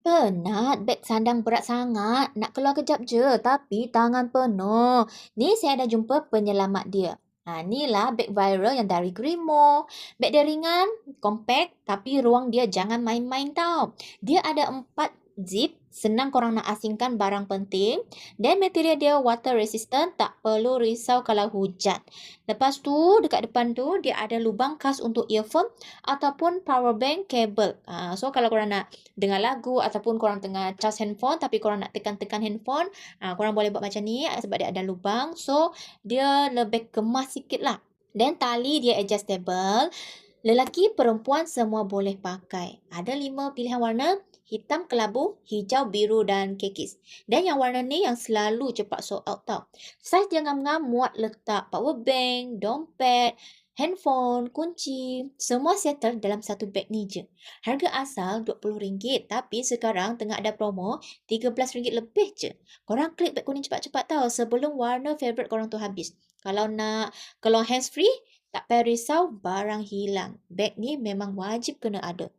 Penat, beg sandang berat sangat. Nak keluar kejap je, tapi tangan penuh. Ni saya ada jumpa penyelamat dia. Inilah beg viral yang dari Grimo. Beg dia ringan, compact, tapi ruang dia jangan main-main tau. Dia ada 4 zip, senang korang nak asingkan barang penting. Dan material dia water resistant, tak perlu risau kalau hujan. Lepas tu, dekat depan tu, dia ada lubang khas untuk earphone ataupun power bank kabel. So, kalau korang nak dengar lagu ataupun korang tengah charge handphone tapi korang nak tekan-tekan handphone, korang boleh buat macam ni sebab dia ada lubang. So, dia lebih kemas sikit lah. Dan tali dia adjustable. Lelaki, perempuan semua boleh pakai. Ada 5 pilihan warna: hitam kelabu, hijau, biru dan kekis. Dan yang warna ni yang selalu cepat sold out tau. Saiz dia ngam-ngam, muat letak power bank, dompet, handphone, kunci. Semua settle dalam satu beg ni je. Harga asal RM20, tapi sekarang tengah ada promo RM13 lebih je. Korang klik beg kuning cepat-cepat tau sebelum warna favourite korang tu habis. Kalau nak keluar hands free, tak payah risau barang hilang. Beg ni memang wajib kena ada.